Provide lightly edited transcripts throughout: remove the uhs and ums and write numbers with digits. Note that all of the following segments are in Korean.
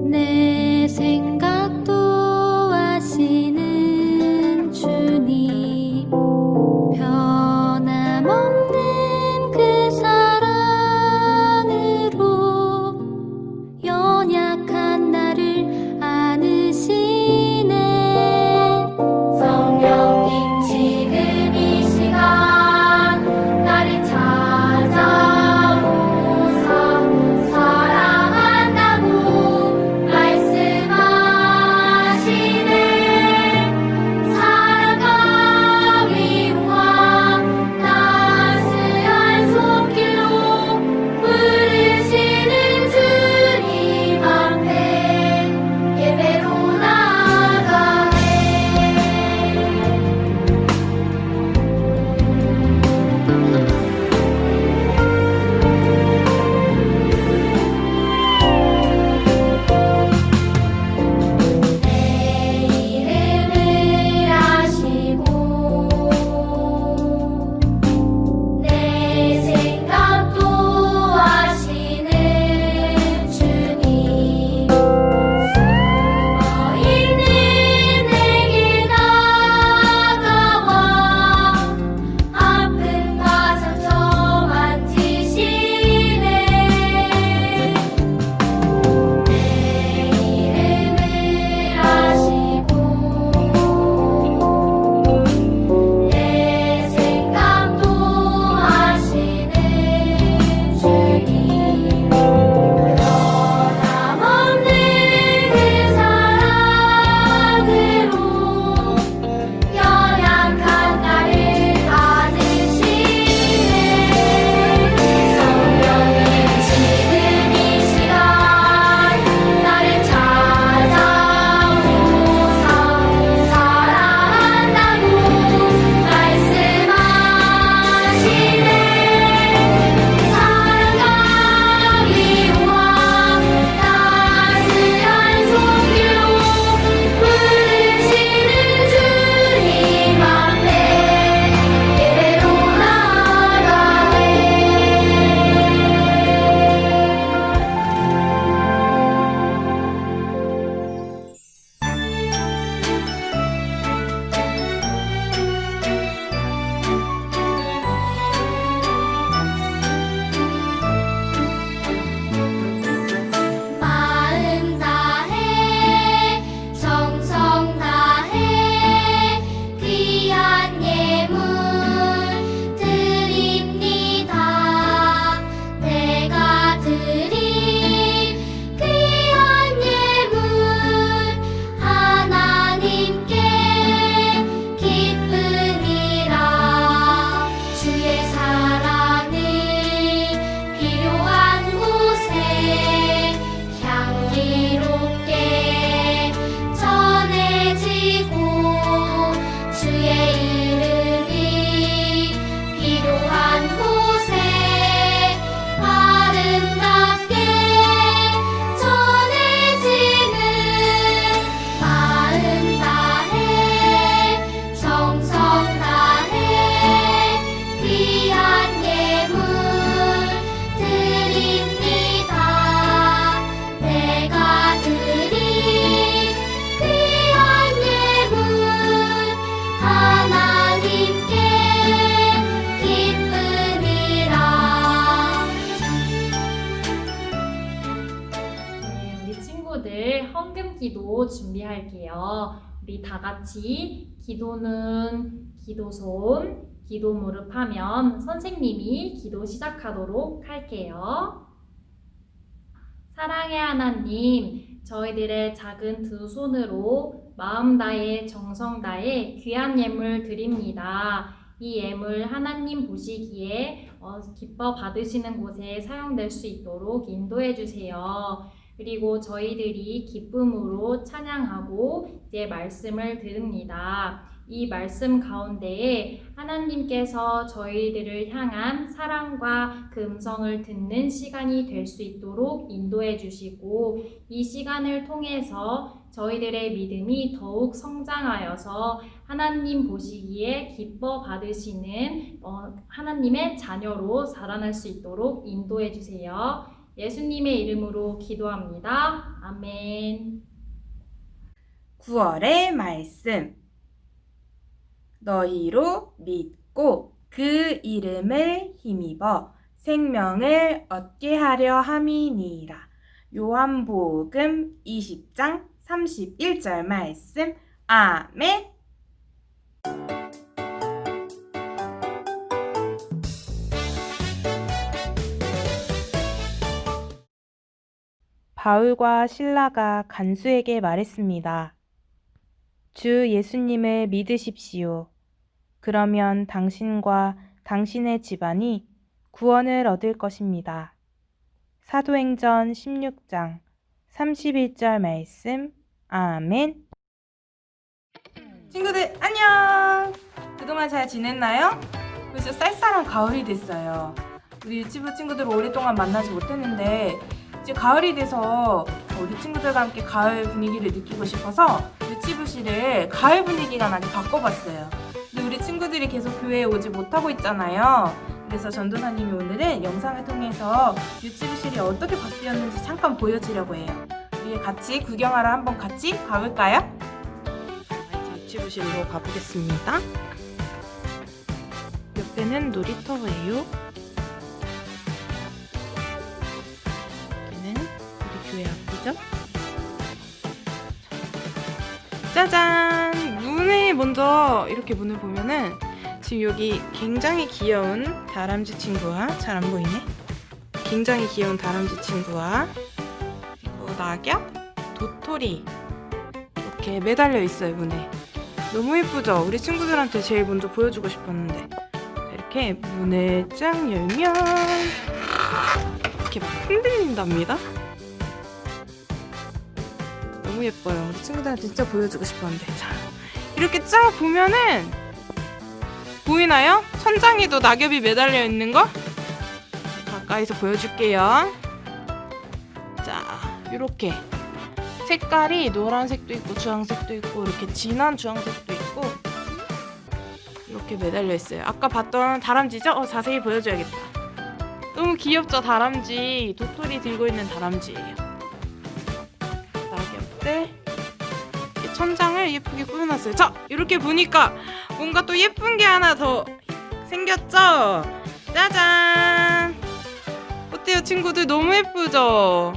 내 생각도 아시는 주님, 변함없는 그 사랑으로 연약한 나를 안으시네. 성령님, 지금 이 시간 나를 찾아오사 사랑한다고 말씀하시네. 사랑과 위로와 따스한 손길로 부르시는 주님 앞에 예배로 나가네. 내 이름을 아시고 내 생각도 아시는 주님, 숨어있는 내게 다가와 아픔과 상처 만지시네. 내 이름을 아시고 내 생각도 아시는 주님, 변함없는 그 사랑으로 연약한 나를 안으시네. 성령님, 지금 이 시간 나를 찾아오사 사랑한다고 말씀하시네. 사랑과 위로와 따스한 손길로 부르시는 주님 앞에 예배로 나가네. 마음 다해 정성 다해 귀한 예물 드립니다. 내가 드린 귀한 예물 하나님께 기쁨이라. 주의 사랑을 필요한 곳에 향기롭게 전해지고 주의 이름이 필요한 곳에 아름답게 전해지는 마음 다해 정성 다해 귀한 예물 드립니다. 내가 드린 귀한 예물 하나님께 기쁨이라. 네, 우리 친구들 헌금 기도 준비할게요. 우리 다 같이 기도는 기도손, 기도 무릎 하면 선생님이 기도 시작하도록 할게요. 사랑의 하나님, 저희들의 작은 두 손으로 마음 다해 정성 다해 귀한 예물 드립니다. 이 예물 하나님 보시기에 기뻐 받으시는 곳에 사용될 수 있도록 인도해 주세요. 그리고 저희들이 기쁨으로 찬양하고 이제 말씀을 들읍니다. 이 말씀 가운데에 하나님께서 저희들을 향한 사랑과 그 음성을 듣는 시간이 될 수 있도록 인도해 주시고 이 시간을 통해서 저희들의 믿음이 더욱 성장하여서 하나님 보시기에 기뻐 받으시는 하나님의 자녀로 자라날 수 있도록 인도해 주세요. 예수님의 이름으로 기도합니다. 아멘. 9월의 말씀. 너희로 믿고 그 이름을 힘입어 생명을 얻게 하려 함이니라. 요한복음 20장 31절 말씀. 아멘. 바울과 실라가 간수에게 말했습니다. 주 예수님을 믿으십시오. 그러면 당신과 당신의 집안이 구원을 얻을 것입니다. 사도행전 16장 31절 말씀. 아멘. 친구들 안녕. 그동안 잘 지냈나요? 벌써 쌀쌀한 가을이 됐어요. 우리 유치부 친구들 오랫동안 만나지 못했는데 이제 가을이 돼서 우리 친구들과 함께 가을 분위기를 느끼고 싶어서 유치부실을 가을 분위기가 나게 바꿔봤어요. 근데 우리 친구들이 계속 교회에 오지 못하고 있잖아요. 그래서 전도사님이 오늘은 영상을 통해서 유치부실이 어떻게 바뀌었는지 잠깐 보여주려고 해요. 우리 같이 구경하러 한번 같이 가볼까요? 자, 이제 유치부실로 가보겠습니다. 옆에는 놀이터예요. 여기는 우리 교회 앞이죠? 짜잔! 문에 먼저 이렇게 문을 보면은 지금 여기 굉장히 귀여운 다람쥐 친구와, 잘 안 보이네? 굉장히 귀여운 다람쥐 친구와 그리고 낙엽, 도토리 이렇게 매달려 있어요, 문에. 너무 예쁘죠? 우리 친구들한테 제일 먼저 보여주고 싶었는데. 자, 이렇게 문을 쫙 열면 이렇게 막 흔들린답니다. 너무 예뻐요. 우리 친구들한테 진짜 보여주고 싶었는데. 자, 이렇게 쫙 보면은 보이나요? 천장에도 낙엽이 매달려 있는 거? 가까이서 보여줄게요. 자, 이렇게 색깔이 노란색도 있고 주황색도 있고 이렇게 진한 주황색도 있고 이렇게 매달려 있어요. 아까 봤던 다람쥐죠? 자세히 보여줘야겠다. 너무 귀엽죠? 다람쥐. 도토리 들고 있는 다람쥐예요. 낙엽들 이렇게 천장을 예쁘게 꾸며놨어요. 자, 이렇게 보니까 뭔가 또 예쁜 게 하나 더 생겼죠? 짜잔! 어때요, 친구들? 너무 예쁘죠?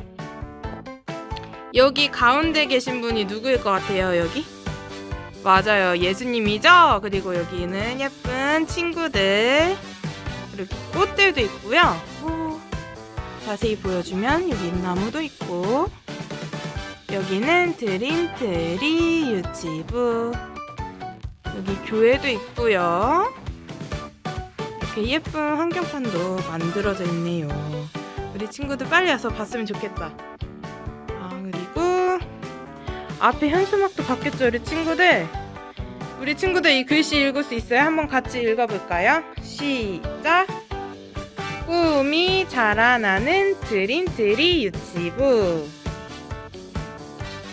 여기 가운데 계신 분이 누구일 것 같아요, 여기? 맞아요, 예수님이죠? 그리고 여기는 예쁜 친구들, 그리고 꽃들도 있고요. 자세히 보여주면 여기 나무도 있고, 여기는 드림트리 유치부, 여기 교회도 있고요. 이렇게 예쁜 한경판도 만들어져 있네요. 우리 친구들 빨리 와서 봤으면 좋겠다. 그리고 앞에 현수막도 바뀌었죠, 우리 친구들. 우리 친구들 이 글씨 읽을 수 있어요? 한번 같이 읽어볼까요? 시작! 꿈이 자라나는 드림트리 유치부.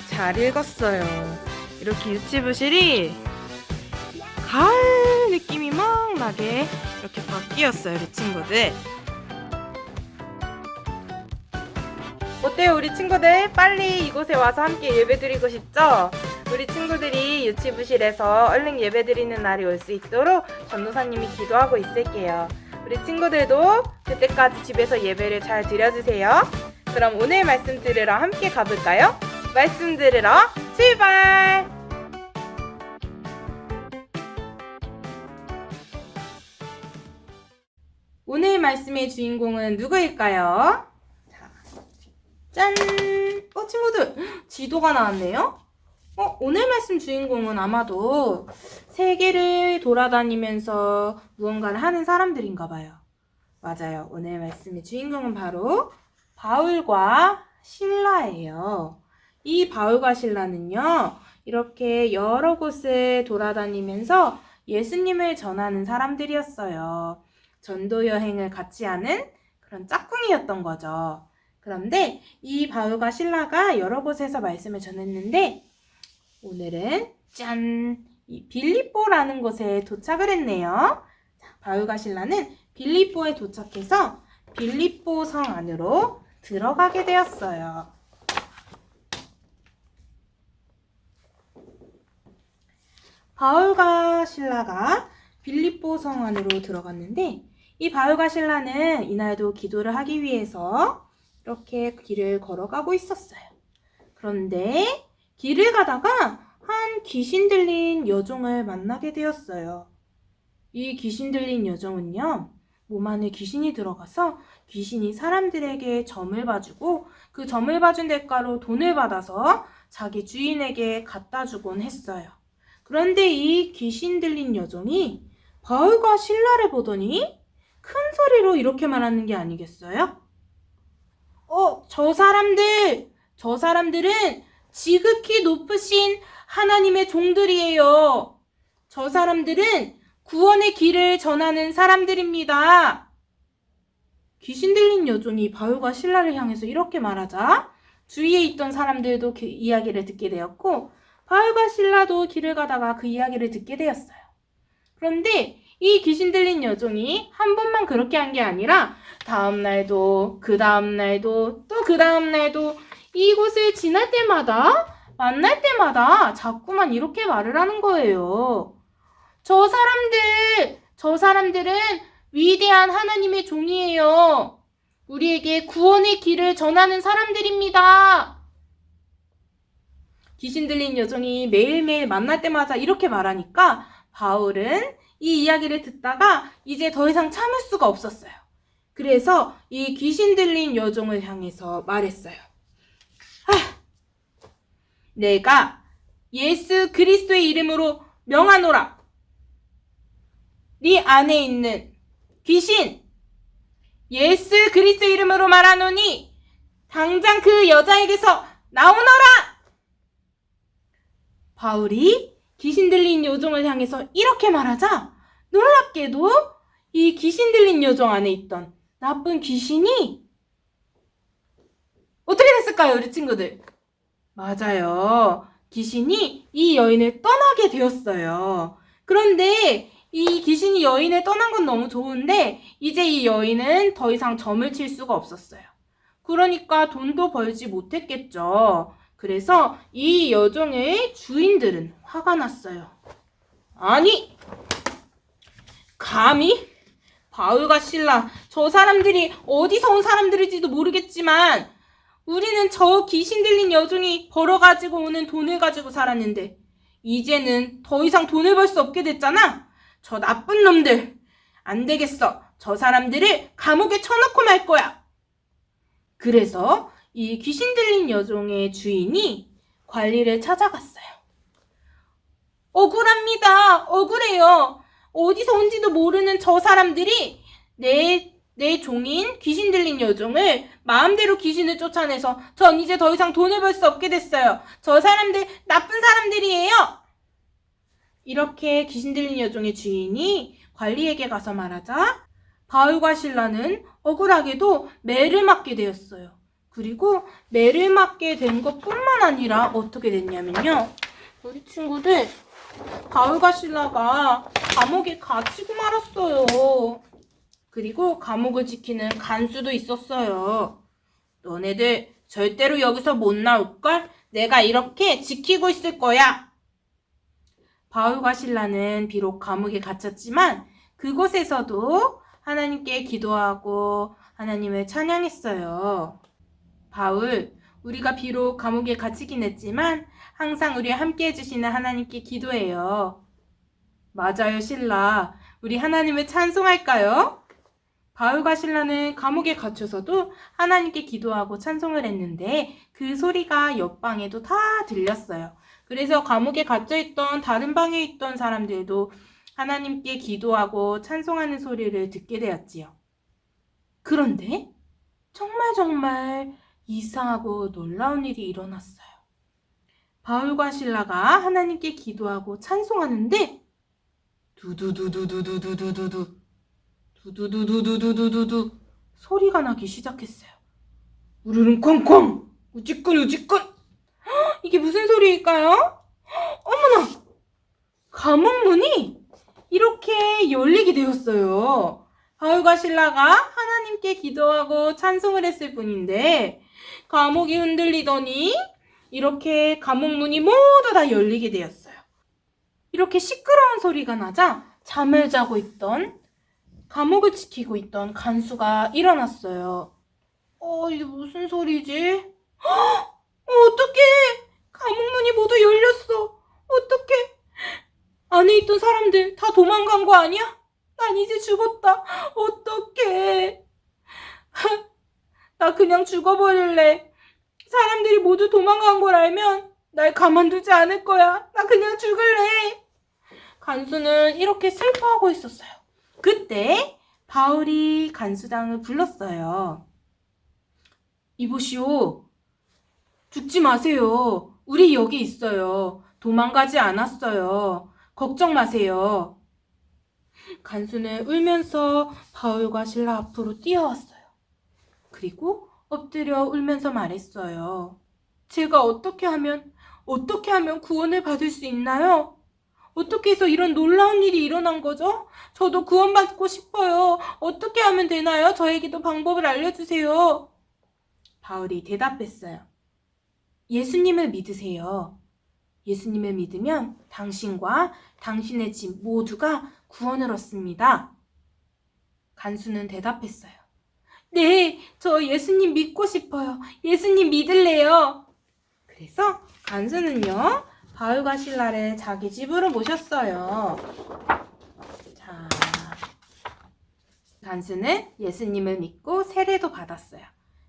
잘 읽었어요. 이렇게 유치부실이 가을 느낌이 막 나게 이렇게 바뀌었어요, 우리 친구들. 어때요, 우리 친구들? 빨리 이곳에 와서 함께 예배드리고 싶죠? 우리 친구들이 유치부실에서 얼른 예배드리는 날이 올 수 있도록 전도사님이 기도하고 있을게요. 우리 친구들도 그때까지 집에서 예배를 잘 드려주세요. 그럼 오늘 말씀 들으러 함께 가볼까요? 말씀 들으러 출발! 오늘 말씀의 주인공은 누구일까요? 짠! 친구들, 지도가 나왔네요? 오늘 말씀 주인공은 아마도 세계를 돌아다니면서 무언가를 하는 사람들인가 봐요. 맞아요. 오늘 말씀의 주인공은 바로 바울과 실라예요. 이 바울과 실라는요, 이렇게 여러 곳을 돌아다니면서 예수님을 전하는 사람들이었어요. 전도 여행을 같이 하는 그런 짝꿍이었던 거죠. 그런데 이 바울과 실라가 여러 곳에서 말씀을 전했는데 오늘은 짠! 이 빌립보라는 곳에 도착을 했네요. 자, 바울과 실라는 빌립보에 도착해서 빌립보 성 안으로 들어가게 되었어요. 바울과 실라가 빌립보 성 안으로 들어갔는데 이 바울과 실라는 이날도 기도를 하기 위해서 이렇게 길을 걸어가고 있었어요. 그런데 길을 가다가 한 귀신 들린 여종을 만나게 되었어요. 이 귀신 들린 여종은요, 몸 안에 귀신이 들어가서 귀신이 사람들에게 점을 봐주고 그 점을 봐준 대가로 돈을 받아서 자기 주인에게 갖다 주곤 했어요. 그런데 이 귀신 들린 여종이 바울과 실라를 보더니 큰 소리로 이렇게 말하는 게 아니겠어요? 저 사람들은 지극히 높으신 하나님의 종들이에요. 저 사람들은 구원의 길을 전하는 사람들입니다. 귀신 들린 여종이 바울과 실라를 향해서 이렇게 말하자 주위에 있던 사람들도 그 이야기를 듣게 되었고 바울과 실라도 길을 가다가 그 이야기를 듣게 되었어요. 그런데 이 귀신 들린 여종이 한 번만 그렇게 한 게 아니라 다음 날도 그 다음 날도 또 그 다음 날도 이곳을 지날 때마다 만날 때마다 자꾸만 이렇게 말을 하는 거예요. 저 사람들은 위대한 하나님의 종이에요. 우리에게 구원의 길을 전하는 사람들입니다. 귀신 들린 여종이 매일매일 만날 때마다 이렇게 말하니까 바울은 이 이야기를 듣다가 이제 더 이상 참을 수가 없었어요. 그래서 이 귀신 들린 여종을 향해서 말했어요. 내가 예수 그리스도의 이름으로 명하노라. 네 안에 있는 귀신 예수 그리스도의 이름으로 말하노니 당장 그 여자에게서 나오너라. 바울이 귀신 들린 여종을 향해서 이렇게 말하자 놀랍게도 이 귀신 들린 여종 안에 있던 나쁜 귀신이 어떻게 됐을까요, 우리 친구들? 맞아요. 귀신이 이 여인을 떠나게 되었어요. 그런데 이 귀신이 여인을 떠난 건 너무 좋은데 이제 이 여인은 더 이상 점을 칠 수가 없었어요. 그러니까 돈도 벌지 못했겠죠. 그래서 이 여종의 주인들은 화가 났어요. 아니, 감히 바울과 실라, 저 사람들이 어디서 온 사람들일지도 모르겠지만 우리는 저 귀신 들린 여종이 벌어가지고 오는 돈을 가지고 살았는데 이제는 더 이상 돈을 벌 수 없게 됐잖아. 저 나쁜 놈들. 안 되겠어. 저 사람들을 감옥에 쳐넣고 말 거야. 그래서 이 귀신 들린 여종의 주인이 관리를 찾아갔어요. 억울합니다. 억울해요. 어디서 온지도 모르는 저 사람들이 내 종인 귀신 들린 여종을 마음대로 귀신을 쫓아내서 전 이제 더 이상 돈을 벌 수 없게 됐어요. 저 사람들 나쁜 사람들이에요. 이렇게 귀신 들린 여종의 주인이 관리에게 가서 말하자 바울과 실라는 억울하게도 매를 맞게 되었어요. 그리고 매를 맞게 된 것뿐만 아니라 어떻게 됐냐면요. 우리 친구들 바울과 실라가 감옥에 갇히고 말았어요. 그리고 감옥을 지키는 간수도 있었어요. 너네들 절대로 여기서 못 나올걸? 내가 이렇게 지키고 있을 거야. 바울과 실라는 비록 감옥에 갇혔지만 그곳에서도 하나님께 기도하고 하나님을 찬양했어요. 바울, 우리가 비록 감옥에 갇히긴 했지만 항상 우리와 함께 해주시는 하나님께 기도해요. 맞아요, 실라. 우리 하나님을 찬송할까요? 바울과 실라는 감옥에 갇혀서도 하나님께 기도하고 찬송을 했는데 그 소리가 옆방에도 다 들렸어요. 그래서 감옥에 갇혀있던 다른 방에 있던 사람들도 하나님께 기도하고 찬송하는 소리를 듣게 되었지요. 그런데 정말 이상하고 놀라운 일이 일어났어요. 바울과 실라가 하나님께 기도하고 찬송하는데 두두두두두두두두두 두두두두두두두두 소리가 나기 시작했어요. 우르릉 쾅쾅 우지꾼 우지꾼. 이게 무슨 소리일까요? 어머나! 감옥 문이 이렇게 열리게 되었어요. 바울과 실라가 하나님께 기도하고 찬송을 했을 뿐인데 감옥이 흔들리더니 이렇게 감옥 문이 모두 다 열리게 되었어요. 이렇게 시끄러운 소리가 나자 잠을 자고 있던 감옥을 지키고 있던 간수가 일어났어요. 이게 무슨 소리지? 어떡해! 감옥 문이 모두 열렸어. 어떡해! 안에 있던 사람들 다 도망간 거 아니야? 난 이제 죽었다. 어떡해! 나 그냥 죽어버릴래. 사람들이 모두 도망간 걸 알면 날 가만두지 않을 거야. 나 그냥 죽을래. 간수는 이렇게 슬퍼하고 있었어요. 그때 바울이 간수당을 불렀어요. 이보시오. 죽지 마세요. 우리 여기 있어요. 도망가지 않았어요. 걱정 마세요. 간수는 울면서 바울과 실라 앞으로 뛰어왔어요. 그리고 엎드려 울면서 말했어요. 제가 어떻게 하면 구원을 받을 수 있나요? 어떻게 해서 이런 놀라운 일이 일어난 거죠? 저도 구원받고 싶어요. 어떻게 하면 되나요? 저에게도 방법을 알려주세요. 바울이 대답했어요. 예수님을 믿으세요. 예수님을 믿으면 당신과 당신의 집 모두가 구원을 얻습니다. 간수는 대답했어요. 네, 저 예수님 믿고 싶어요. 예수님 믿을래요. 그래서 간수는요, 바울과 실라를 자기 집으로 모셨어요. 자, 간수는 예수님을 믿고 세례도 받았어요.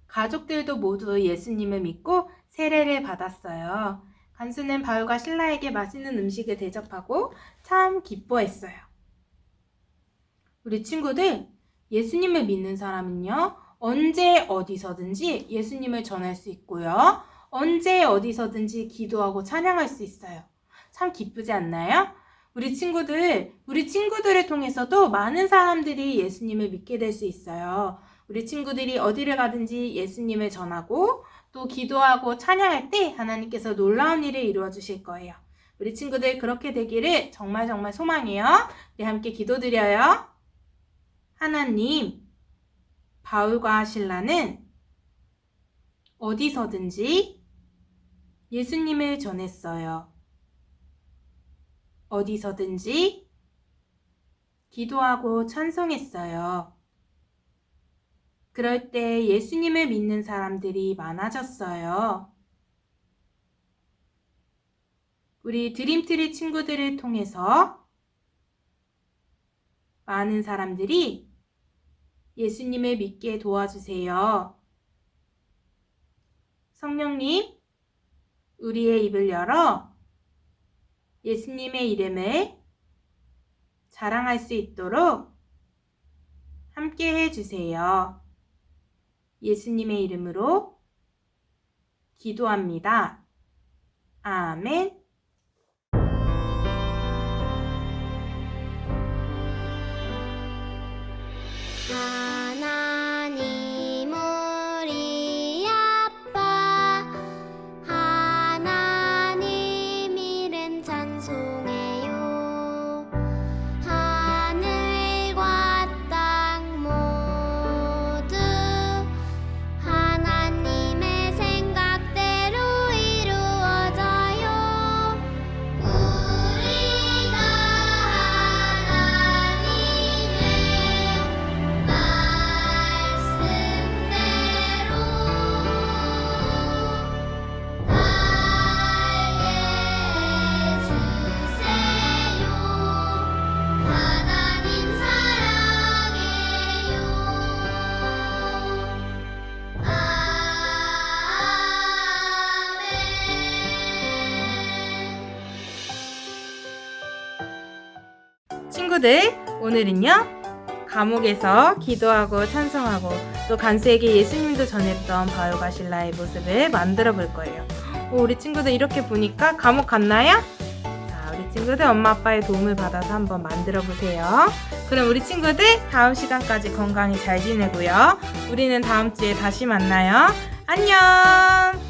가족들도 모두 예수님을 믿고 세례를 받았어요. 간수는 바울과 실라에게 맛있는 음식을 대접하고 참 기뻐했어요. 우리 친구들, 예수님을 믿는 사람은요, 언제 어디서든지 예수님을 전할 수 있고요. 언제 어디서든지 기도하고 찬양할 수 있어요. 참 기쁘지 않나요? 우리 친구들을 통해서도 많은 사람들이 예수님을 믿게 될 수 있어요. 우리 친구들이 어디를 가든지 예수님을 전하고 또 기도하고 찬양할 때 하나님께서 놀라운 일을 이루어 주실 거예요. 우리 친구들 그렇게 되기를 정말 정말 소망해요. 우리 함께 기도드려요. 하나님, 바울과 실라는 어디서든지 예수님을 전했어요. 어디서든지 기도하고 찬송했어요. 그럴 때 예수님을 믿는 사람들이 많아졌어요. 우리 드림트리 친구들을 통해서 많은 사람들이 예수님을 믿게 도와주세요. 성령님, 우리의 입을 열어 예수님의 이름을 자랑할 수 있도록 함께 해주세요. 예수님의 이름으로 기도합니다. 아멘. 하나님 우리 아빠 하나님 이름 찬송해요. 하늘과 땅 모두 하나님의 생각대로 이루어져요. 우리가 하나님의 말씀대로 살게 해주세요. 하나님 사랑해요. 아멘. 친구들, 오늘은요, 감옥에서 기도하고 찬송하고 또 간수에게 예수님도 전했던 바울과 실라의 모습을 만들어 볼 거예요. 우리 친구들 이렇게 보니까 감옥 갔나요? 자, 우리 친구들 엄마 아빠의 도움을 받아서 한번 만들어 보세요. 그럼 우리 친구들 다음 시간까지 건강히 잘 지내고요. 우리는 다음 주에 다시 만나요. 안녕!